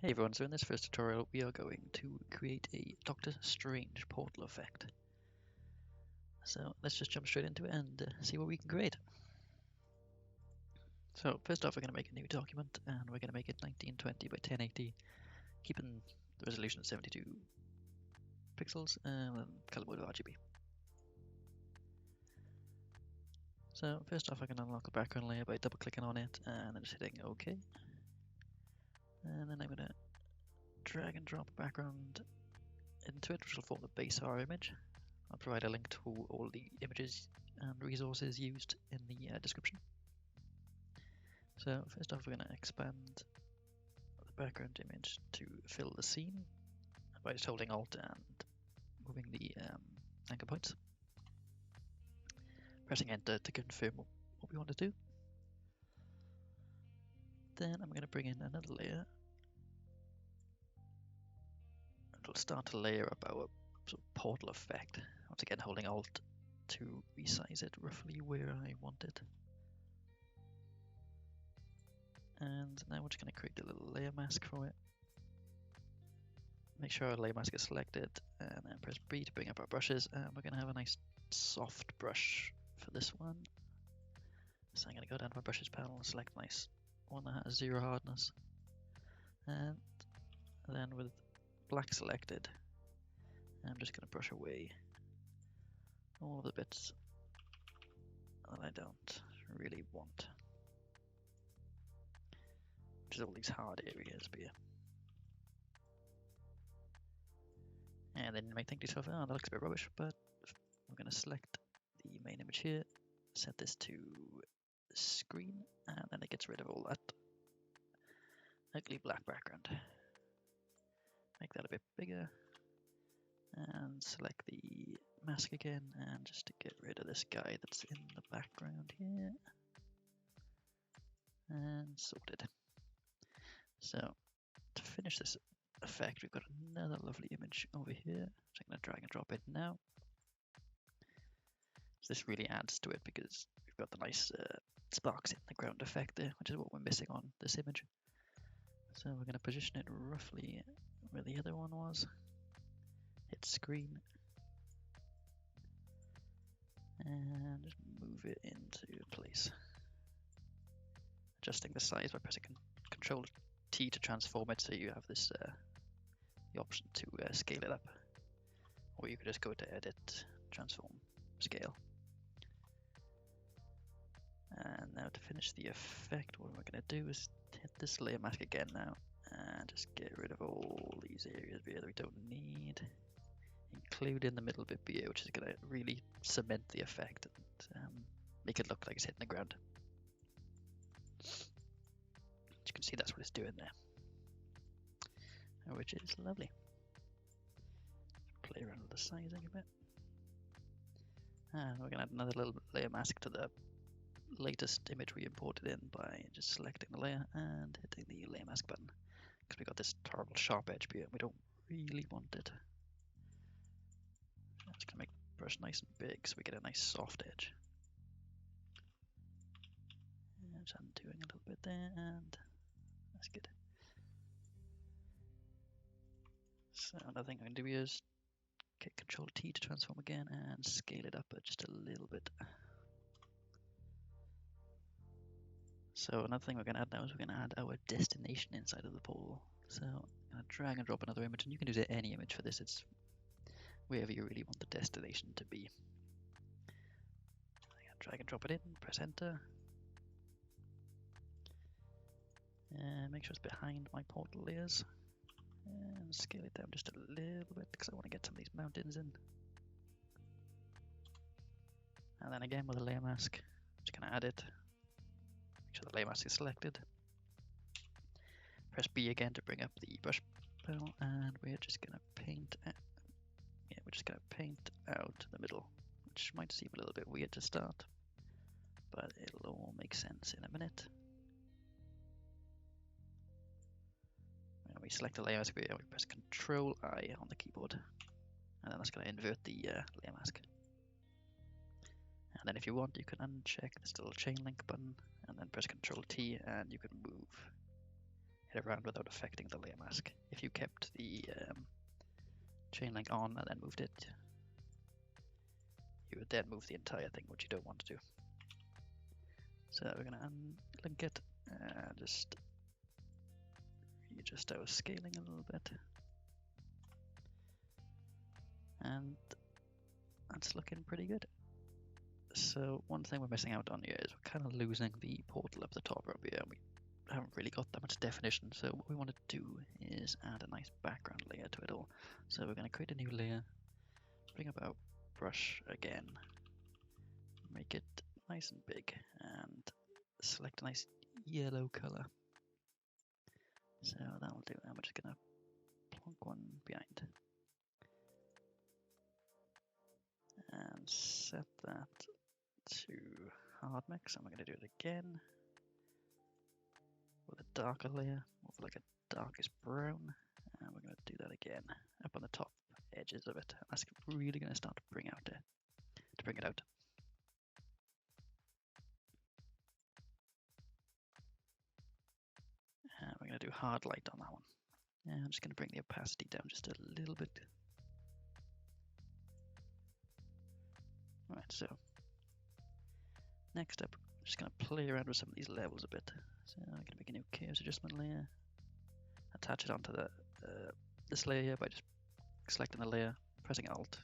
Hey everyone, so in this first tutorial we are going to create a Doctor Strange portal effect. So let's just jump straight into it and see what we can create. So first off we're going to make a new document and we're going to make it 1920 by 1080, keeping the resolution at 72 pixels and color mode of RGB. So first off I'm going to unlock the background layer by double clicking on it and then just hitting OK. And then I'm going to drag and drop background into it, which will form the base of our image. I'll provide a link to all the images and resources used in the description. So first off we're going to expand the background image to fill the scene by just holding Alt and moving the anchor points. Pressing Enter to confirm what we want to do. Then I'm going to bring in another layer. It'll start to layer up our sort of portal effect. Once again holding Alt to resize it roughly where I want it. And now we're just going to create a little layer mask for it. Make sure our layer mask is selected and then press B to bring up our brushes, and we're going to have a nice soft brush for this one. So I'm going to go down to my brushes panel and select a nice one that has 0 hardness. And then with black selected, I'm just going to brush away all of the bits that I don't really want, which is all these hard areas here. And then you might think to yourself, oh, that looks a bit rubbish, but we're going to select the main image here, set this to screen, and then it gets rid of all that ugly black background. Make that a bit bigger, and select the mask again, and just to get rid of this guy that's in the background here, and sorted. So to finish this effect, we've got another lovely image over here, which I'm going to drag and drop it now. So this really adds to it because we've got the nice sparks in the ground effect there, which is what we're missing on this image. So we're going to position it roughly where the other one was. Hit screen. And just move it into place. Adjusting the size by pressing Control T to transform it, so you have this the option to scale it up. Or you could just go to Edit, Transform, Scale. And now to finish the effect, what we're going to do is hit this layer mask again now and just get rid of all these areas here that we don't need, including the middle bit here, which is going to really cement the effect and make it look like it's hitting the ground. As you can see, that's what it's doing there, which is lovely. Play around with the sizing a bit. And we're going to add another little layer mask to the latest image we imported in by just selecting the layer and hitting the layer mask button, because we got this terrible sharp edge here and we don't really want it. I'm just going to make the brush nice and big so we get a nice soft edge. And just undoing a little bit there, and that's good. So another thing I'm going to do here is hit Control T to transform again and scale it up just a little bit. So another thing we're going to add now is we're going to add our destination inside of the portal. So I'm going to drag and drop another image, and you can use any image for this. It's wherever you really want the destination to be. I'm going to drag and drop it in, press Enter. And make sure it's behind my portal layers. And scale it down just a little bit because I want to get some of these mountains in. And then again with a layer mask, just going to add it. Make sure the layer mask is selected. Press B again to bring up the brush panel, and we're just going to paint. We're just going to paint out the middle, which might seem a little bit weird to start, but it'll all make sense in a minute. And we select the layer mask, we press Control I on the keyboard, and then that's going to invert the layer mask. And then if you want, you can uncheck this little chain link button and then press Control T, and you can move it around without affecting the layer mask. If you kept the chain link on and then moved it, you would then move the entire thing, which you don't want to do. So we're going to unlink it and just readjust our scaling a little bit. And that's looking pretty good. So one thing we're missing out on here is we're kind of losing the portal up the top over here. We haven't really got that much definition, so what we want to do is add a nice background layer to it all. So we're going to create a new layer, bring up our brush again, make it nice and big, and select a nice yellow color. So that'll do. And we're just going to plonk one behind. And set that to hard mix, and we're going to do it again with a darker layer, more like a darkest brown, and we're going to do that again up on the top edges of it. And that's really going to start to bring it out. And we're going to do hard light on that one. And I'm just going to bring the opacity down just a little bit. Alright, so next up, I'm just going to play around with some of these levels a bit. So I'm going to make a new curves adjustment layer, attach it onto this layer here by just selecting the layer, pressing Alt,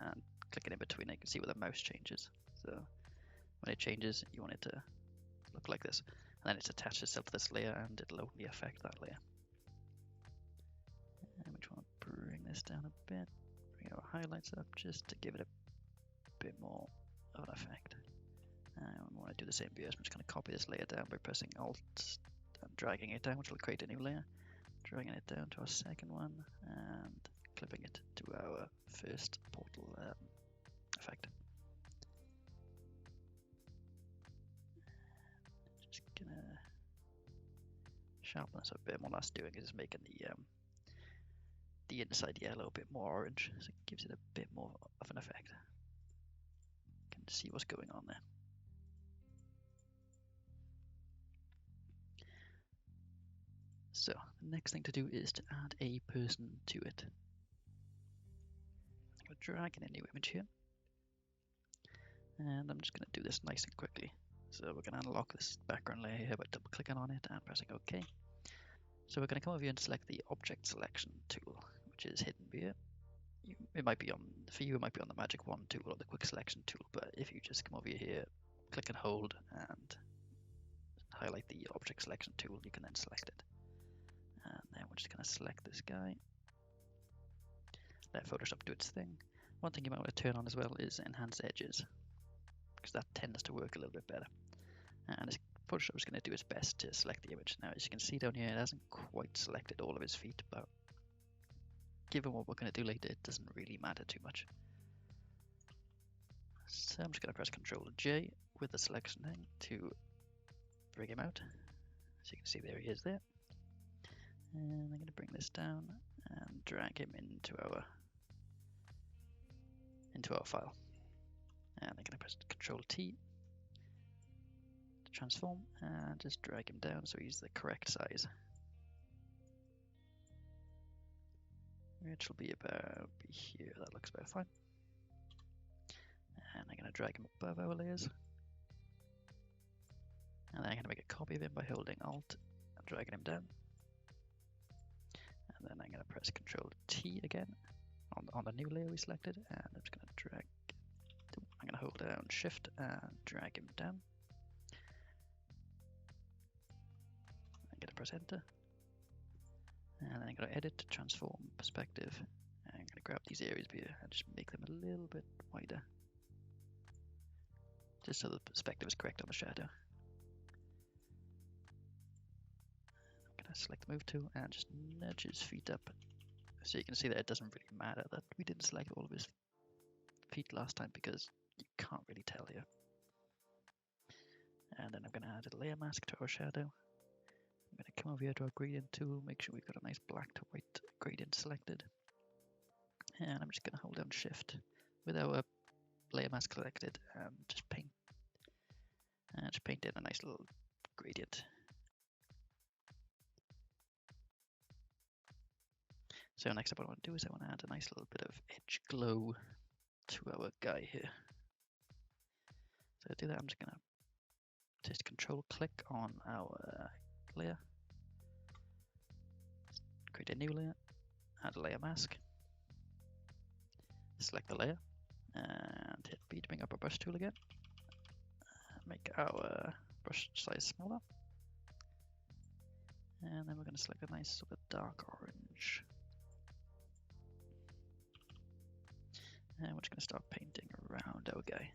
and clicking in between it. You can see where the mouse changes. So when it changes, you want it to look like this. And then it's attached itself to this layer, and it'll only affect that layer. And we just want to bring this down a bit, bring our highlights up just to give it a bit more of an effect. And we want to do the same view. So I'm just going to copy this layer down by pressing Alt and dragging it down, which will create a new layer. Dragging it down to our second one and clipping it to our first portal effect. Just gonna sharpen this up a bit. What that's doing is making the inside yellow a bit more orange, so it gives it a bit more of an effect. You can see what's going on there. So the next thing to do is to add a person to it. I'm dragging a new image here, and I'm just going to do this nice and quickly. So we're going to unlock this background layer here by double clicking on it and pressing OK. So we're going to come over here and select the object selection tool, which is hidden here. It might be on, for you, it might be on the magic wand tool or the quick selection tool, but if you just come over here, click and hold and highlight the object selection tool, you can then select it. And then we're just going to select this guy, let Photoshop do its thing. One thing you might want to turn on as well is enhance edges, because that tends to work a little bit better. And Photoshop is going to do its best to select the image. Now, as you can see down here, it hasn't quite selected all of his feet, but given what we're going to do later, it doesn't really matter too much. So I'm just going to press Ctrl J with the selection thing to bring him out. So you can see there he is there. And I'm going to bring this down and drag him into our file. And I'm going to press Ctrl T to transform and just drag him down so he's the correct size, which will be about here. That looks about fine. And I'm going to drag him above our layers. And then I'm going to make a copy of him by holding Alt and dragging him down. And then I'm going to press Ctrl T again on the new layer we selected, and I'm just going to drag. I'm going to hold down Shift and drag him down. I'm going to press Enter, and then I'm going to edit, transform, perspective. And I'm going to grab these areas here and just make them a little bit wider, just so the perspective is correct on the shadow. Select the move tool and just nudge his feet up, so you can see that it doesn't really matter that we didn't select all of his feet last time, because you can't really tell here. And then I'm going to add a layer mask to our shadow. I'm going to come over here to our gradient tool, make sure we've got a nice black to white gradient selected, and I'm just going to hold down Shift with our layer mask selected and just paint in a nice little gradient. So next up what I want to do is I want to add a nice little bit of edge glow to our guy here. So to do that I'm just going to just control click on our layer, create a new layer, add a layer mask, select the layer and hit B to bring up our brush tool again, make our brush size smaller, and then we're going to select a nice sort of dark orange. And we're just going to start painting around our guy.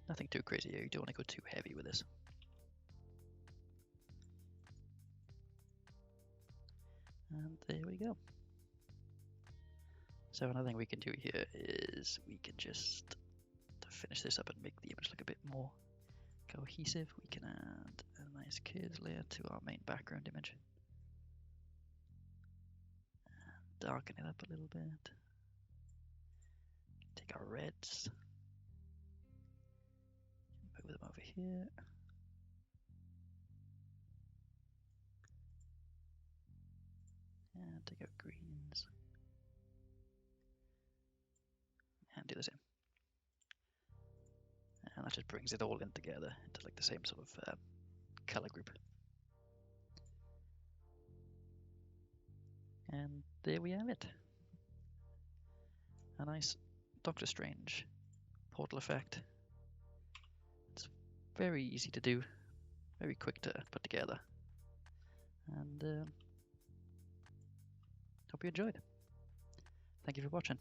Nothing too crazy here, you don't want to go too heavy with this. And there we go. So another thing we can do here is we can just, to finish this up and make the image look a bit more cohesive, we can add a nice curves layer to our main background image. Darken it up a little bit. Take our reds, move them over here. And take out greens. And do the same. And that just brings it all in together into like the same sort of color group. And there we have it. A nice Doctor Strange portal effect. It's very easy to do, very quick to put together. And hope you enjoyed. Thank you for watching.